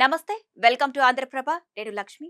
నమస్తే, welcome to Andhraprabha. నేను లక్ష్మి.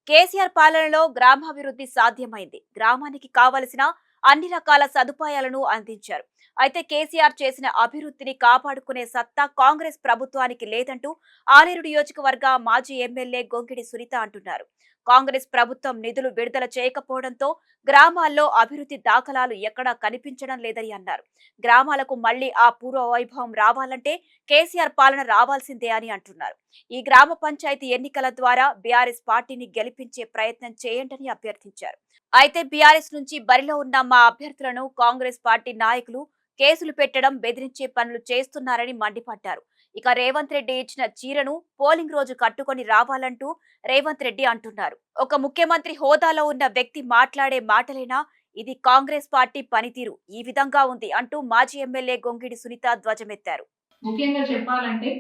కేసీఆర్ పాలనలో గ్రామాభివృద్ధి సాధ్యమైంది. గ్రామానికి కావలసిన అన్ని రకాల సదుపాయాలను అందించారు. అయితే కేసీఆర్ చేసిన అభివృద్ధిని కాపాడుకునే సత్తా కాంగ్రెస్ ప్రభుత్వానికి లేదంటూ ఆలేరు నియోజకవర్గ మాజీ ఎమ్మెల్యే గొంగిడి సునీత అంటున్నారు. కాంగ్రెస్ ప్రభుత్వం నిధులు విడుదల చేయకపోవడంతో గ్రామాల్లో అభివృద్ధి దాఖలాలు ఎక్కడా కనిపించడం లేదని అన్నారు. గ్రామాలకు మళ్లీ ఆ పూర్వ వైభవం రావాలంటే కేసీఆర్ పాలన రావాల్సిందే అని అంటున్నారు. ఈ గ్రామ పంచాయతీ ఎన్నికల ద్వారా బీఆర్ఎస్ పార్టీని గెలిపించే ప్రయత్నం చేయండి అభ్యర్థించారు. అయితే బీఆర్ఎస్ నుంచి బరిలో ఉన్న మా అభ్యర్థులను కాంగ్రెస్ పార్టీ నాయకులు కేసులు పెట్టడం, బెదిరించే పనులు చేస్తున్నారని మండిపడ్డారు. ఇక రేవంత్ రెడ్డి ఇచ్చిన చీరను పోలింగ్ రోజు కట్టుకొని రావాలంటూ రేవంత్ రెడ్డి అంటున్నారు. ఒక ముఖ్యమంత్రి హోదాలో ఉన్న వ్యక్తి మాట్లాడే మాటలేనా? ఇది కాంగ్రెస్ పార్టీ పనితీరు ఈ విధంగా ఉంది అంటూ మాజీ ఎమ్మెల్యే గొంగిడి సునీత ధ్వజమెత్తారు. ముఖ్యంగా చెప్పాలంటే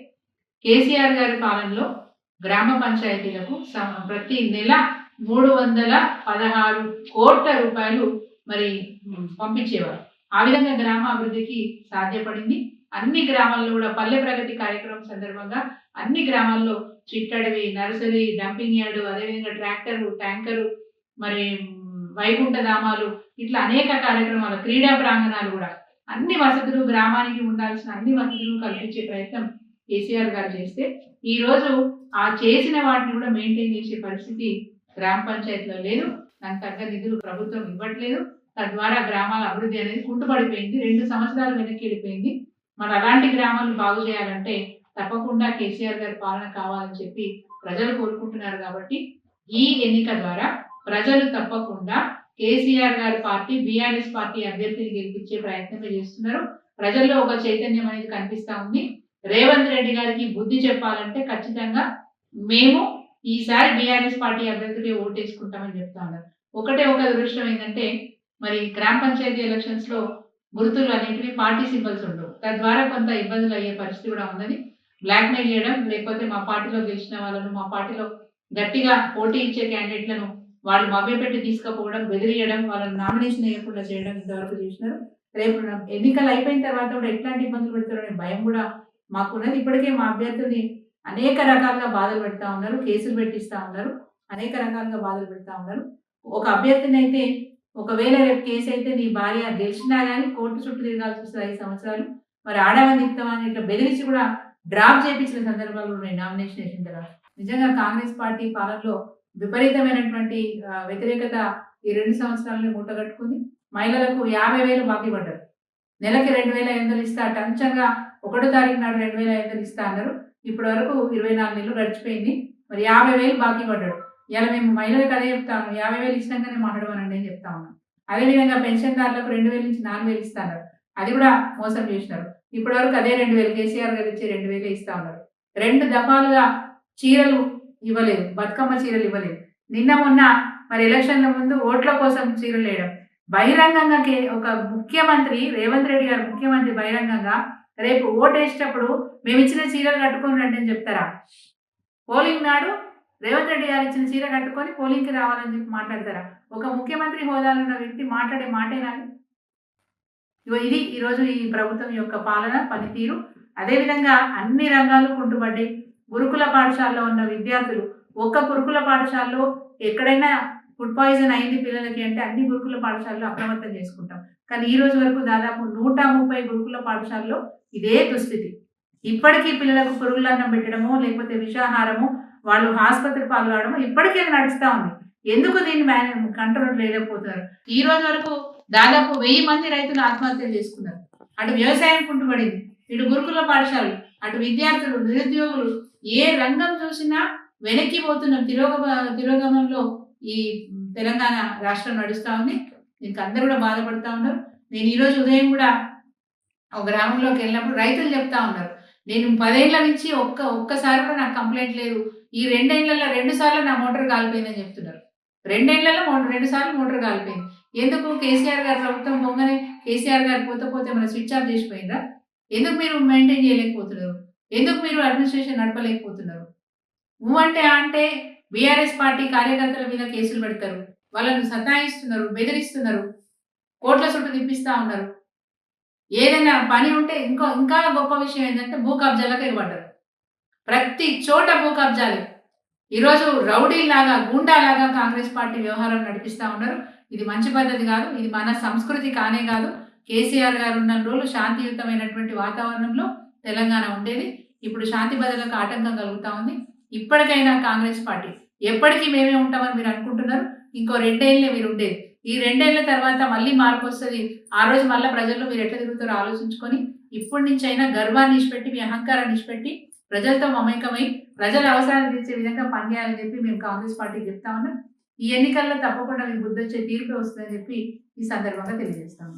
కేసీఆర్ గారి పాలనలో గ్రామ పంచాయతీలకు ప్రతి నెల 316 కోట్ల రూపాయలు మరి పంపించేవారు. ఆ విధంగా గ్రామ అభివృద్ధికి సాధ్యపడింది. అన్ని గ్రామాల్లో కూడా పల్లె ప్రగతి కార్యక్రమం సందర్భంగా అన్ని గ్రామాల్లో చిట్టడవి, నర్సరీ, డంపింగ్ యార్డు, అదేవిధంగా ట్రాక్టరు, ట్యాంకరు, మరి వైకుంఠ ధామాలు, ఇట్లా అనేక కార్యక్రమాలు, క్రీడా ప్రాంగణాలు కూడా అన్ని వసతులు, గ్రామానికి ఉండాల్సిన అన్ని వసతులు కల్పించే ప్రయత్నం కేసీఆర్ గారు చేస్తే ఈ రోజు ఆ చేసిన వాటిని కూడా మెయింటైన్ చేసే పరిస్థితి గ్రామ పంచాయతీలో లేదు. దానికి తగ్గ నిధులు ప్రభుత్వం ఇవ్వట్లేదు. తద్వారా గ్రామాల అభివృద్ధి అనేది కుంటుపడిపోయింది. 2 సంవత్సరాలు వెనక్కి వెళ్ళిపోయింది. మరి అలాంటి గ్రామాలను బాగు చేయాలంటే తప్పకుండా కేసీఆర్ గారి పాలన కావాలని చెప్పి ప్రజలు కోరుకుంటున్నారు. కాబట్టి ఈ ఎన్నిక ద్వారా ప్రజలు తప్పకుండా కేసీఆర్ గారి పార్టీ, బీఆర్ఎస్ పార్టీ అభ్యర్థిని గెలిపించే ప్రయత్నమే చేస్తున్నారు. ప్రజల్లో ఒక చైతన్యం అనేది కనిపిస్తా ఉంది. రేవంత్ రెడ్డి గారికి బుద్ధి చెప్పాలంటే ఖచ్చితంగా మేము ఈసారి బీఆర్ఎస్ పార్టీ అభ్యర్థికి ఓటేసుకుంటామని చెప్తా ఉన్నారు. ఒకటే ఒక దురదృష్టం ఏంటంటే మరి గ్రామ పంచాయతీ ఎలక్షన్స్ లో గుర్తులు అనేటివి పార్టీ సింబల్స్ ఉండవు. తద్వారా కొంత ఇబ్బందులు అయ్యే పరిస్థితి కూడా ఉన్నది. బ్లాక్మెయిల్ చేయడం, లేకపోతే మా పార్టీలో గెలిచిన వాళ్ళను, మా పార్టీలో గట్టిగా పోటీ ఇచ్చే క్యాండిడేట్లను వాళ్ళు మభ్యపెట్టి తీసుకుపోవడం, బెదిరియడం, వాళ్ళని నామినేషన్ వేయకుండా చేయడం ఇంతవరకు చేసినారు. రేపు ఎన్నికలు అయిపోయిన తర్వాత కూడా ఎట్లాంటి ఇబ్బందులు పెడతారనే భయం కూడా మాకున్నది. ఇప్పటికే మా అభ్యర్థుల్ని అనేక రకాలుగా బాధలు పెడతా ఉన్నారు, కేసులు పెట్టిస్తా ఉన్నారు, అనేక రకాలుగా బాధలు పెడతా ఉన్నారు. ఒక అభ్యర్థిని అయితే ఒకవేళ రేపు కేసు అయితే నీ భార్య గెలిచినా కానీ కోర్టు చుట్టూ తిరగాల్సి వస్తుంది 5 సంవత్సరాలు. మరి ఆడవని ఇస్తామని ఇట్లా బెదిరించి కూడా డ్రాప్ చేయించిన సందర్భాలు ఉన్నాయి నామినేషన్ వేసిన తర్వాత. నిజంగా కాంగ్రెస్ పార్టీ పాలనలో విపరీతమైనటువంటి వ్యతిరేకత ఈ 2 సంవత్సరాలని మూటగట్టుకుంది. మహిళలకు 50,000 బాకీ పడ్డారు. నెలకి 2,500 ఇస్తా, టంచంగా 1వ తారీఖు నాడు 2,500 ఇస్తా అన్నారు. ఇప్పటి వరకు 24 నెలలు గడిచిపోయింది. మరి 50,000 బాకీ పడ్డాడు. ఇలా మేము మహిళలకు అదే చెప్తాము, 50,000 ఇచ్చినాకనే మాట్లాడమనండి అని చెప్తా ఉన్నాం. అదేవిధంగా పెన్షన్దారులకు 2,000 నుంచి 4,000 ఇస్తున్నారు. అది కూడా మోసం చేసినారు. ఇప్పటి వరకు అదే 2,000 కేసీఆర్ గారు ఇచ్చే 2,000 ఇస్తా ఉన్నారు. 2 దఫాలుగా చీరలు ఇవ్వలేదు, బతుకమ్మ చీరలు ఇవ్వలేదు. నిన్న మొన్న మరి ఎలక్షన్ల ముందు ఓట్ల కోసం చీరలు వేయడం, బహిరంగంగా ఒక ముఖ్యమంత్రి రేవంత్ రెడ్డి గారు ముఖ్యమంత్రి బహిరంగంగా రేపు ఓటేసేటప్పుడు మేము ఇచ్చిన చీరలు కట్టుకొని రండి అని చెప్తారా? పోలింగ్ నాడు రేవంత్ రెడ్డి గారు ఇచ్చిన చీర కట్టుకొని పోలింగ్కి రావాలని చెప్పి మాట్లాడతారా? ఒక ముఖ్యమంత్రి హోదాలో ఉన్న వ్యక్తి మాట్లాడే మాటేనా? ఇది ఈరోజు ఈ ప్రభుత్వం యొక్క పాలన పనితీరు. అదేవిధంగా అన్ని రంగాలు కుంటుపడ్డాయి. గురుకుల పాఠశాలలో ఉన్న విద్యార్థులు, ఒక్క గురుకుల పాఠశాలలో ఎక్కడైనా ఫుడ్ పాయిజన్ అయింది పిల్లలకి అంటే అన్ని గురుకుల పాఠశాలలో అప్రమత్తం చేసుకుంటాం. కానీ ఈ రోజు వరకు దాదాపు 130 గురుకుల పాఠశాలలో ఇదే దుస్థితి. ఇప్పటికీ పిల్లలకు పురుగులన్నం పెట్టడము, లేకపోతే విషాహారము, వాళ్ళు ఆసుపత్రి పాల్గొనడము ఇప్పటికీ నడుస్తూ ఉంది. ఎందుకు దీన్ని కంట్రోల్ చేయలేకపోతున్నారు? ఈ రోజు వరకు దాదాపు 1000 మంది రైతులు ఆత్మహత్యలు చేసుకున్నారు. అటు వ్యవసాయం కుంటుపడింది, ఇటు గురుకుల పాఠశాలలు, అటు విద్యార్థులు, నిరుద్యోగులు, ఏ రంగం చూసినా వెనక్కి పోతున్నాం. తిరోగమనంలో ఈ తెలంగాణ రాష్ట్రం నడుస్తూ ఉంది. దీనికి అందరూ కూడా బాధపడుతూ ఉన్నారు. నేను ఈరోజు ఉదయం కూడా ఒక గ్రామంలోకి వెళ్ళినప్పుడు రైతులు చెప్తా ఉన్నారు, నేను 10 ఏళ్ల నుంచి ఒక్కసారి కూడా నాకు కంప్లైంట్ లేదు. ఈ 2 ఏళ్లలో 2 సార్లు నా మోటార్ కాలిపోయిందని చెప్తున్నారు. 2 ఏళ్లలో 2 సార్లు మోటార్ కాలిపోయింది. ఎందుకు? కేసీఆర్ గారు ప్రభుత్వం పోగానే కేసీఆర్ గారు పోతే మన స్విచ్ ఆఫ్ చేసిపోయిందా? ఎందుకు మీరు మెయింటైన్ చేయలేకపోతున్నారు? ఎందుకు మీరు అడ్మినిస్ట్రేషన్ నడపలేకపోతున్నారు? అంటే బీఆర్ఎస్ పార్టీ కార్యకర్తల మీద కేసులు పెడతారు, వాళ్ళను సతాయిస్తున్నారు, బెదిరిస్తున్నారు, కోట్ల చుట్టూ తిప్పిస్తా ఉన్నారు. ఏదైనా పని ఉంటే ఇంకా గొప్ప విషయం ఏంటంటే భూ కబ్జాలకు ఎగబడ్డారు. ప్రతి చోట భూ కబ్జాలే. ఈరోజు రౌడీలాగా, గూండాలాగా కాంగ్రెస్ పార్టీ వ్యవహారం నడిపిస్తా ఉన్నారు. ఇది మంచి పద్ధతి కాదు. ఇది మన సంస్కృతి కానే కాదు. కేసీఆర్ గారు ఉన్న రోజులు శాంతియుతమైనటువంటి వాతావరణంలో తెలంగాణ ఉండేది. ఇప్పుడు శాంతి భద్రతలకు ఆటంకం కలుగుతా ఉంది. ఇప్పటికైనా కాంగ్రెస్ పార్టీ ఎప్పటికీ మేమే ఉంటామని మీరు అనుకుంటున్నారు. ఇంకో 2 ఏళ్లే మీరు ఉండేది. ఈ 2 ఏళ్ల తర్వాత మళ్ళీ మార్పు వస్తది. ఆ రోజు మళ్ళా ప్రజల్లో మీరు ఎట్లా తిరుగుతారో ఆలోచించుకొని ఇప్పటి నుంచైనా గర్వాన్ని ఇడిచిపెట్టి, మీ అహంకారాన్ని ఇడిచిపెట్టి ప్రజలతో మమేకమై ప్రజల అవసరాలు తీర్చే విధంగా పనిచేయాలని చెప్పి మేము కాంగ్రెస్ పార్టీకి చెప్తా ఉన్నాం. ఈ ఎన్నికల్లో తప్పకుండా మీకు బుద్ధొచ్చే తీర్పే వస్తుందని చెప్పి ఈ సందర్భంగా తెలియజేస్తాము.